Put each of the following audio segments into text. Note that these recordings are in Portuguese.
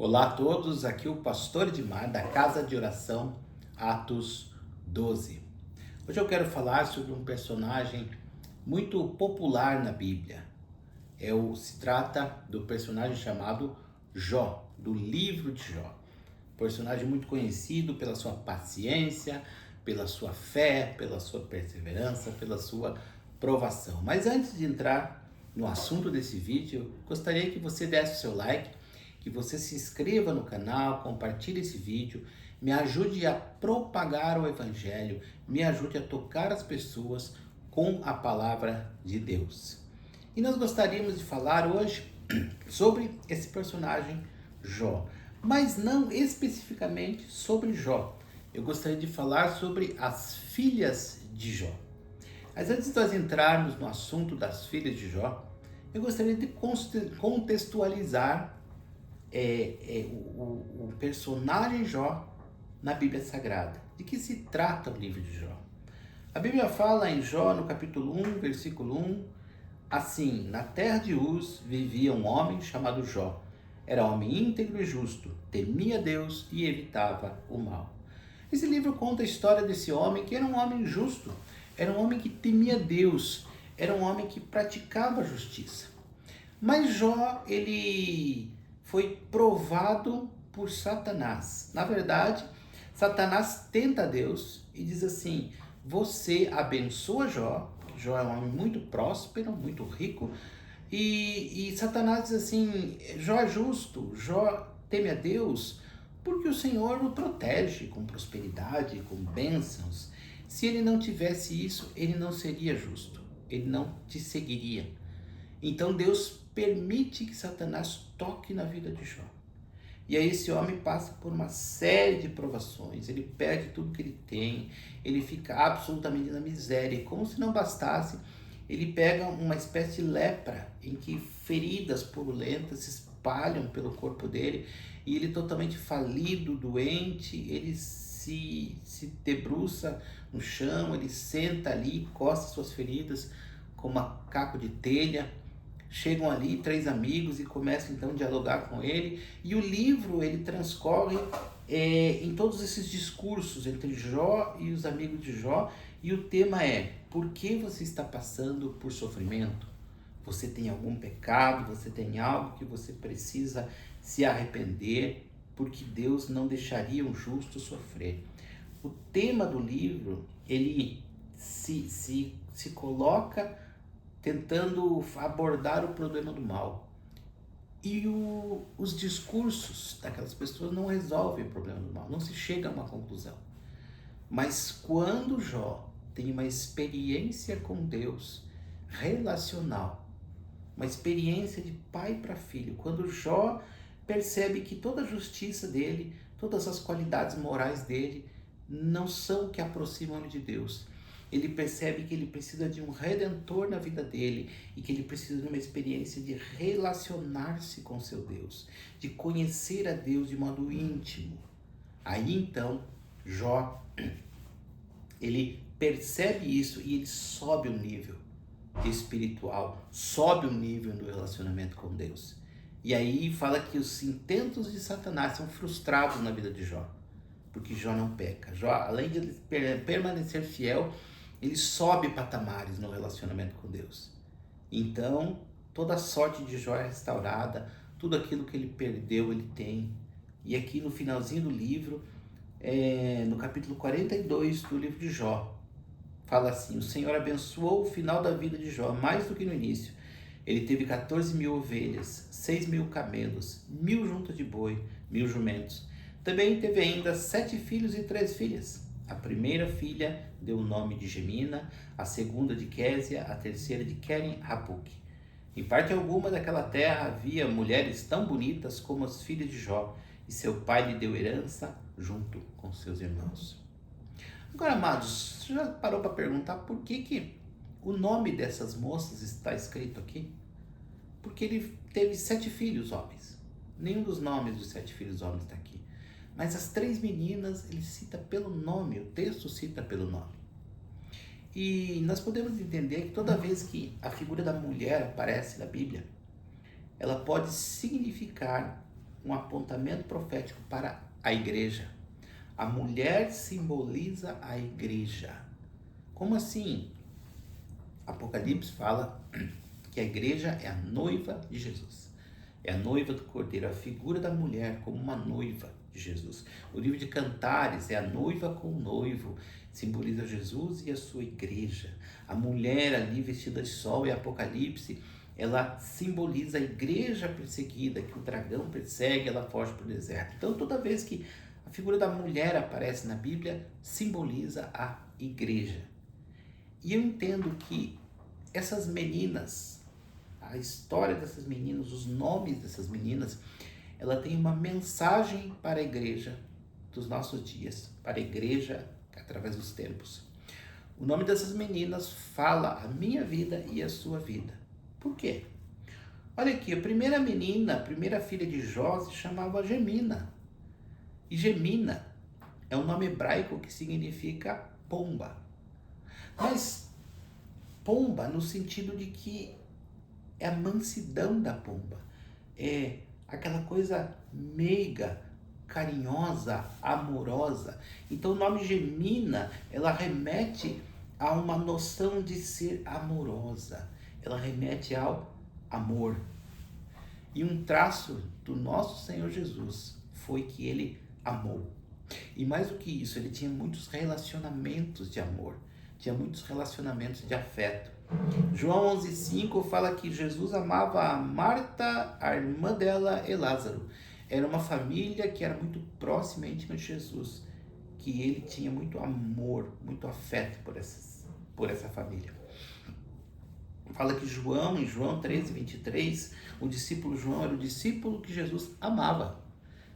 Olá a todos, aqui o pastor Edmar da Casa de Oração Atos 12. Hoje eu quero falar sobre um personagem muito popular na Bíblia. Se trata do personagem chamado Jó, do livro de Jó. Personagem muito conhecido pela sua paciência, pela sua fé, pela sua perseverança, pela sua provação. Mas antes de entrar no assunto desse vídeo, eu gostaria que você desse o seu like, que você se inscreva no canal, compartilhe esse vídeo, me ajude a propagar o Evangelho, me ajude a tocar as pessoas com a palavra de Deus. E nós gostaríamos de falar hoje sobre esse personagem Jó, mas não especificamente sobre Jó. Eu gostaria de falar sobre as filhas de Jó. Mas antes de nós entrarmos no assunto das filhas de Jó, eu gostaria de contextualizar o personagem Jó na Bíblia Sagrada. De que se trata o livro de Jó? A Bíblia fala em Jó, no capítulo 1, versículo 1, assim: na terra de Uz vivia um homem chamado Jó. Era homem íntegro e justo, temia Deus e evitava o mal. Esse livro conta a história desse homem que era um homem justo, era um homem que temia Deus, era um homem que praticava a justiça. Mas Jó, ele foi provado por Satanás. Na verdade, Satanás tenta Deus e diz assim: você abençoa Jó, Jó é um homem muito próspero, muito rico, e Satanás diz assim: Jó é justo, Jó teme a Deus, porque o Senhor o protege com prosperidade, com bênçãos. Se ele não tivesse isso, ele não seria justo, ele não te seguiria. Então Deus permite que Satanás toque na vida de Jó. E aí esse homem passa por uma série de provações, ele perde tudo que ele tem, ele fica absolutamente na miséria. E como se não bastasse, ele pega uma espécie de lepra, em que feridas purulentas se espalham pelo corpo dele, e ele totalmente falido, doente, ele se debruça no chão, ele senta ali, coça suas feridas com um caco de telha. Chegam ali 3 amigos e começam então a dialogar com ele, e o livro ele transcorre em todos esses discursos entre Jó e os amigos de Jó, e o tema é: por que você está passando por sofrimento? Você tem algum pecado, você tem algo que você precisa se arrepender, porque Deus não deixaria um justo sofrer. O tema do livro, ele se coloca tentando abordar o problema do mal. E os discursos daquelas pessoas não resolvem o problema do mal, não se chega a uma conclusão. Mas quando Jó tem uma experiência com Deus relacional, uma experiência de pai para filho, quando Jó percebe que toda a justiça dele, todas as qualidades morais dele não são o que aproximam ele de Deus, ele percebe que ele precisa de um redentor na vida dele e que ele precisa de uma experiência de relacionar-se com seu Deus, de conhecer a Deus de modo íntimo. Aí então, Jó, ele percebe isso e ele sobe um nível espiritual, sobe um nível do relacionamento com Deus. E aí fala que os intentos de Satanás são frustrados na vida de Jó, porque Jó não peca. Jó, além de permanecer fiel, ele sobe patamares no relacionamento com Deus. Então, toda a sorte de Jó é restaurada, tudo aquilo que ele perdeu, ele tem. E aqui no finalzinho do livro, no capítulo 42 do livro de Jó, fala assim: o Senhor abençoou o final da vida de Jó, mais do que no início. Ele teve 14.000 ovelhas, 6.000 camelos, 1.000 juntas de boi, 1.000 jumentos. Também teve ainda 7 filhos e 3 filhas. A primeira filha deu o nome de Gemina, a segunda de Késia, a terceira de Queren-Hapuque. Em parte alguma daquela terra havia mulheres tão bonitas como as filhas de Jó, e seu pai lhe deu herança junto com seus irmãos. Agora, amados, você já parou para perguntar por que o nome dessas moças está escrito aqui? Porque ele teve 7 filhos homens. Nenhum dos nomes dos 7 filhos homens está aqui. Mas as 3 meninas ele cita pelo nome, o texto cita pelo nome. E nós podemos entender que toda vez que a figura da mulher aparece na Bíblia, ela pode significar um apontamento profético para a igreja. A mulher simboliza a igreja. Como assim? Apocalipse fala que a igreja é a noiva de Jesus. É a noiva do Cordeiro, a figura da mulher como uma noiva de Jesus. O livro de Cantares é a noiva com o noivo, simboliza Jesus e a sua igreja. A mulher ali vestida de sol em Apocalipse, ela simboliza a igreja perseguida, que o dragão persegue, ela foge para o deserto. Então, toda vez que a figura da mulher aparece na Bíblia, simboliza a igreja. E eu entendo que essas meninas, a história dessas meninas, os nomes dessas meninas, ela tem uma mensagem para a igreja dos nossos dias, para a igreja através dos tempos. O nome dessas meninas fala a minha vida e a sua vida. Por quê? Olha aqui, a primeira menina, a primeira filha de Jó se chamava Gemina. E Gemina é um nome hebraico que significa pomba. Mas pomba no sentido de que é a mansidão da pomba. É aquela coisa meiga, carinhosa, amorosa. Então o nome Gemina, ela remete a uma noção de ser amorosa. Ela remete ao amor. E um traço do nosso Senhor Jesus foi que ele amou. E mais do que isso, ele tinha muitos relacionamentos de amor, tinha muitos relacionamentos de afeto. João 11,5 fala que Jesus amava a Marta, a irmã dela e Lázaro. Era uma família que era muito próxima e íntima de Jesus, que ele tinha muito amor, muito afeto por essa família. Fala que João, em João 13:23, o discípulo João era o discípulo que Jesus amava.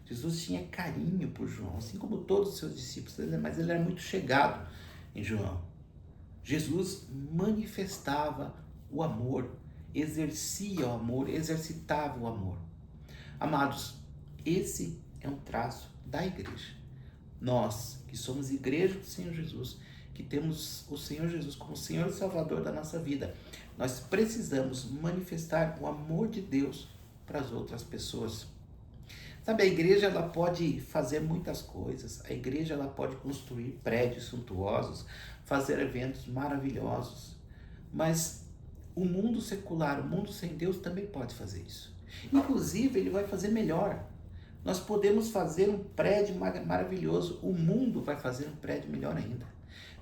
Jesus tinha carinho por João, assim como todos os seus discípulos, mas ele era muito chegado em João. Jesus manifestava o amor, exercia o amor, exercitava o amor. Amados, esse é um traço da igreja. Nós, que somos igreja do Senhor Jesus, que temos o Senhor Jesus como Senhor e Salvador da nossa vida, nós precisamos manifestar o amor de Deus para as outras pessoas. Sabe, a igreja ela pode fazer muitas coisas. A igreja ela pode construir prédios suntuosos, fazer eventos maravilhosos. Mas o mundo secular, o mundo sem Deus também pode fazer isso. Inclusive, ele vai fazer melhor. Nós podemos fazer um prédio maravilhoso, o mundo vai fazer um prédio melhor ainda.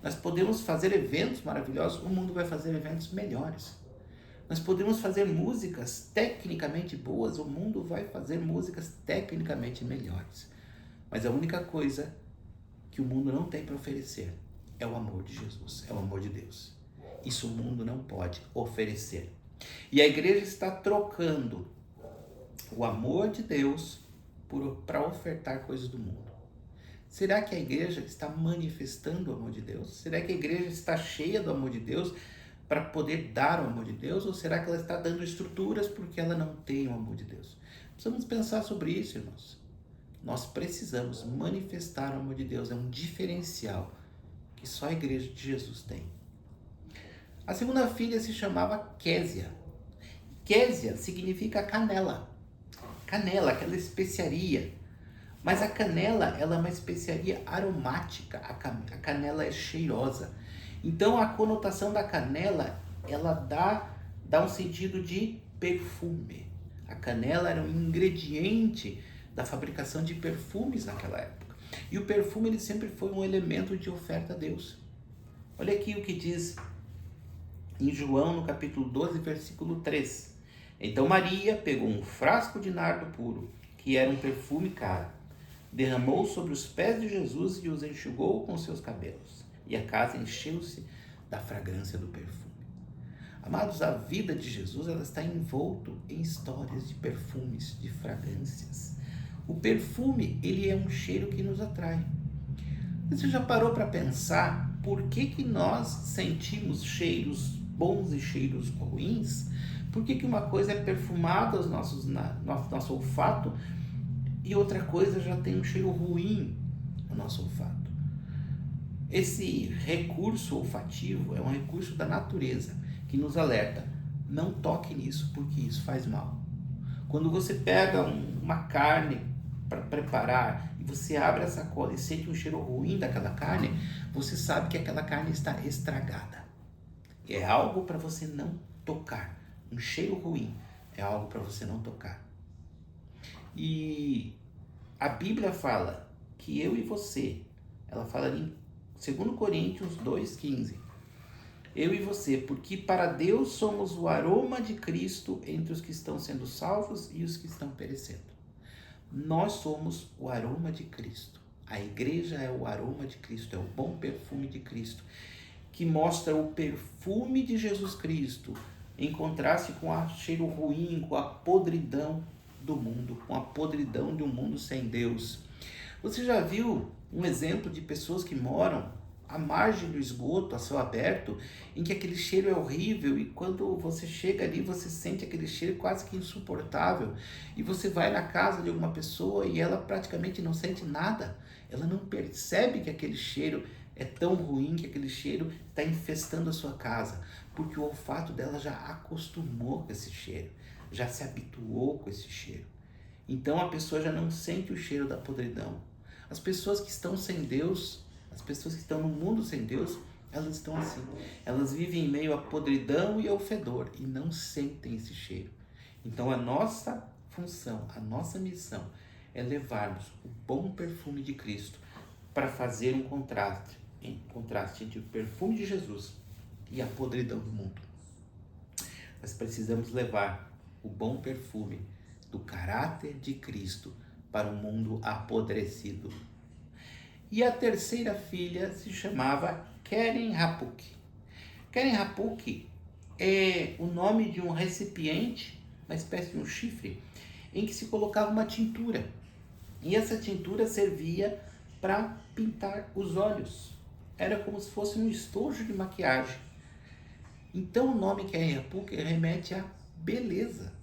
Nós podemos fazer eventos maravilhosos, o mundo vai fazer eventos melhores. Nós podemos fazer músicas tecnicamente boas, o mundo vai fazer músicas tecnicamente melhores. Mas a única coisa que o mundo não tem para oferecer é o amor de Jesus, é o amor de Deus. Isso o mundo não pode oferecer. E a igreja está trocando o amor de Deus para ofertar coisas do mundo. Será que a igreja está manifestando o amor de Deus? Será que a igreja está cheia do amor de Deus para poder dar o amor de Deus? Ou será que ela está dando estruturas porque ela não tem o amor de Deus? Precisamos pensar sobre isso, irmãos. Nós precisamos manifestar o amor de Deus. É um diferencial que só a igreja de Jesus tem. A segunda filha se chamava Késia. Késia significa canela. Canela, aquela especiaria. Mas a canela, ela é uma especiaria aromática. A canela é cheirosa. Então a conotação da canela, ela dá um sentido de perfume. A canela era um ingrediente da fabricação de perfumes naquela época. E o perfume ele sempre foi um elemento de oferta a Deus. Olha aqui o que diz em João, no capítulo 12, versículo 3. Então Maria pegou um frasco de nardo puro, que era um perfume caro, derramou sobre os pés de Jesus e os enxugou com seus cabelos. E a casa encheu-se da fragrância do perfume. Amados, a vida de Jesus ela está envolto em histórias de perfumes, de fragrâncias. O perfume, ele é um cheiro que nos atrai. Você já parou para pensar por que nós sentimos cheiros bons e cheiros ruins? Por que uma coisa é perfumada aos nosso olfato e outra coisa já tem um cheiro ruim no nosso olfato? Esse recurso olfativo é um recurso da natureza que nos alerta: não toque nisso porque isso faz mal. Quando você pega uma carne para preparar e você abre a sacola e sente um cheiro ruim daquela carne, você sabe que aquela carne está estragada. É algo para você não tocar. Um cheiro ruim é algo para você não tocar. E a Bíblia fala que eu e você, ela fala em 2 Coríntios 2,15, eu e você, porque para Deus somos o aroma de Cristo entre os que estão sendo salvos e os que estão perecendo. Nós somos o aroma de Cristo. A igreja é o aroma de Cristo, é o bom perfume de Cristo, que mostra o perfume de Jesus Cristo, em contraste com o cheiro ruim, com a podridão do mundo, com a podridão de um mundo sem Deus. Você já viu um exemplo de pessoas que moram à margem do esgoto, a céu aberto, em que aquele cheiro é horrível e quando você chega ali você sente aquele cheiro quase que insuportável e você vai na casa de alguma pessoa e ela praticamente não sente nada, ela não percebe que aquele cheiro é tão ruim, que aquele cheiro está infestando a sua casa, porque o olfato dela já acostumou com esse cheiro, já se habituou com esse cheiro. Então a pessoa já não sente o cheiro da podridão. As pessoas que estão sem Deus, as pessoas que estão no mundo sem Deus, elas estão assim. Elas vivem em meio à podridão e ao fedor e não sentem esse cheiro. Então a nossa função, a nossa missão é levarmos o bom perfume de Cristo para fazer um contraste entre o perfume de Jesus e a podridão do mundo. Nós precisamos levar o bom perfume do caráter de Cristo para um mundo apodrecido. E a terceira filha se chamava Keren Hapuk. Keren Hapuk é o nome de um recipiente, uma espécie de um chifre, em que se colocava uma tintura. E essa tintura servia para pintar os olhos. Era como se fosse um estojo de maquiagem. Então o nome Keren Hapuk remete à beleza.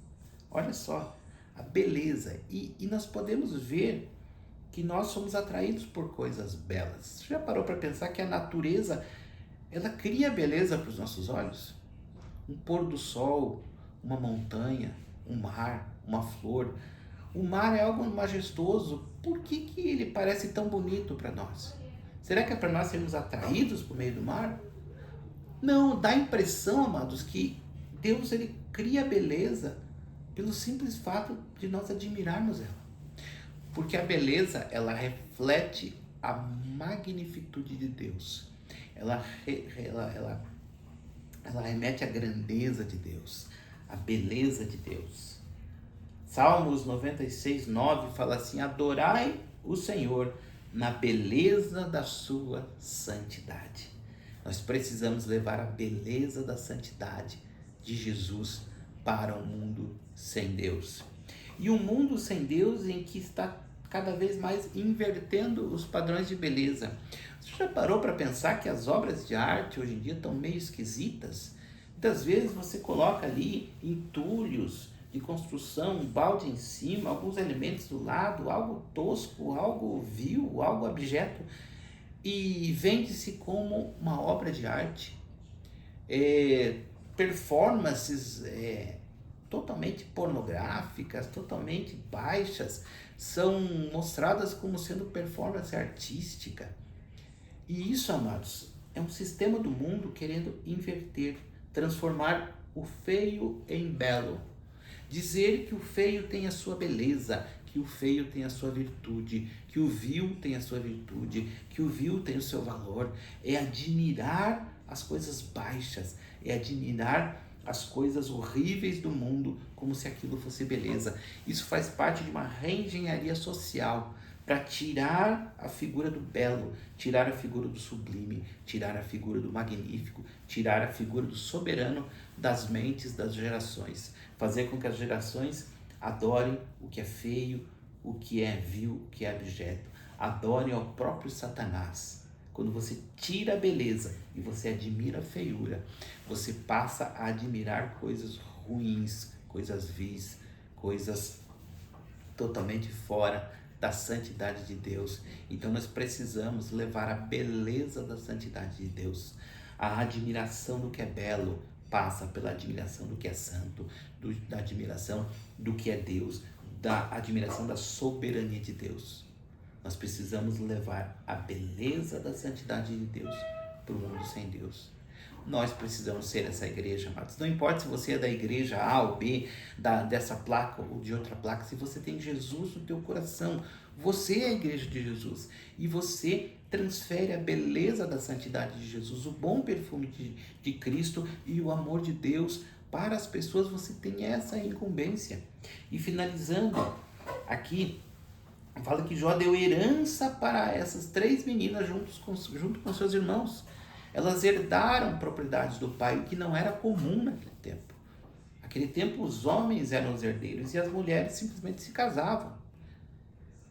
Olha só, a beleza. E nós podemos ver que nós somos atraídos por coisas belas. Você já parou para pensar que a natureza, ela cria beleza para os nossos olhos? Um pôr do sol, uma montanha, um mar, uma flor. O mar é algo majestoso. Por que ele parece tão bonito para nós? Será que é para nós sermos atraídos por meio do mar? Não, dá a impressão, amados, que Deus ele cria beleza pelo simples fato de nós admirarmos ela. Porque a beleza, ela reflete a magnitude de Deus. Ela remete à grandeza de Deus, à beleza de Deus. Salmos 96:9 fala assim: adorai o Senhor na beleza da sua santidade. Nós precisamos levar a beleza da santidade de Jesus para um mundo sem Deus. E um mundo sem Deus em que está cada vez mais invertendo os padrões de beleza. Você já parou para pensar que as obras de arte hoje em dia estão meio esquisitas? Muitas vezes você coloca ali entulhos de construção, um balde em cima, alguns elementos do lado, algo tosco, algo vil, algo abjeto, e vende-se como uma obra de arte. Performances totalmente pornográficas, totalmente baixas, são mostradas como sendo performance artística. E isso, amados, é um sistema do mundo querendo inverter, transformar o feio em belo. Dizer que o feio tem a sua beleza, que o feio tem a sua virtude, que o vil tem a sua virtude, que o vil tem o seu valor. É admirar as coisas baixas, é admirar as coisas horríveis do mundo como se aquilo fosse beleza. Isso faz parte de uma reengenharia social para tirar a figura do belo, tirar a figura do sublime, tirar a figura do magnífico, tirar a figura do soberano das mentes das gerações. Fazer com que as gerações adorem o que é feio, o que é vil, o que é abjeto. Adorem ao próprio Satanás. Quando você tira a beleza e você admira a feiura, você passa a admirar coisas ruins, coisas vis, coisas totalmente fora da santidade de Deus. Então nós precisamos levar a beleza da santidade de Deus, a admiração do que é belo, passa pela admiração do que é santo, da admiração do que é Deus, da admiração da soberania de Deus. Nós precisamos levar a beleza da santidade de Deus para o mundo sem Deus. Nós precisamos ser essa igreja, amados. Não importa se você é da igreja A ou B, dessa placa ou de outra placa, se você tem Jesus no teu coração, você é a igreja de Jesus. E você transfere a beleza da santidade de Jesus, o bom perfume de Cristo e o amor de Deus para as pessoas. Você tem essa incumbência. E finalizando aqui, fala que Jó deu herança para essas 3 meninas junto com seus irmãos. Elas herdaram propriedades do pai, o que não era comum naquele tempo. Naquele tempo os homens eram os herdeiros e as mulheres simplesmente se casavam.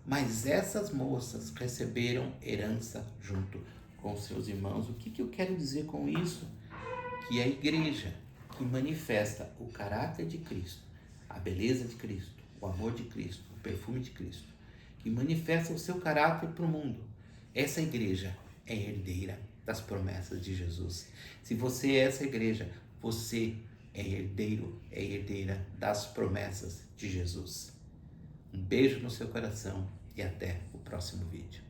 Mas essas moças receberam herança junto com seus irmãos. O que eu quero dizer com isso? Que a igreja que manifesta o caráter de Cristo, a beleza de Cristo, o amor de Cristo, o perfume de Cristo, que manifesta o seu caráter para o mundo, essa igreja é herdeira das promessas de Jesus. Se você é essa igreja, você é herdeiro, é herdeira das promessas de Jesus. Um beijo no seu coração e até o próximo vídeo.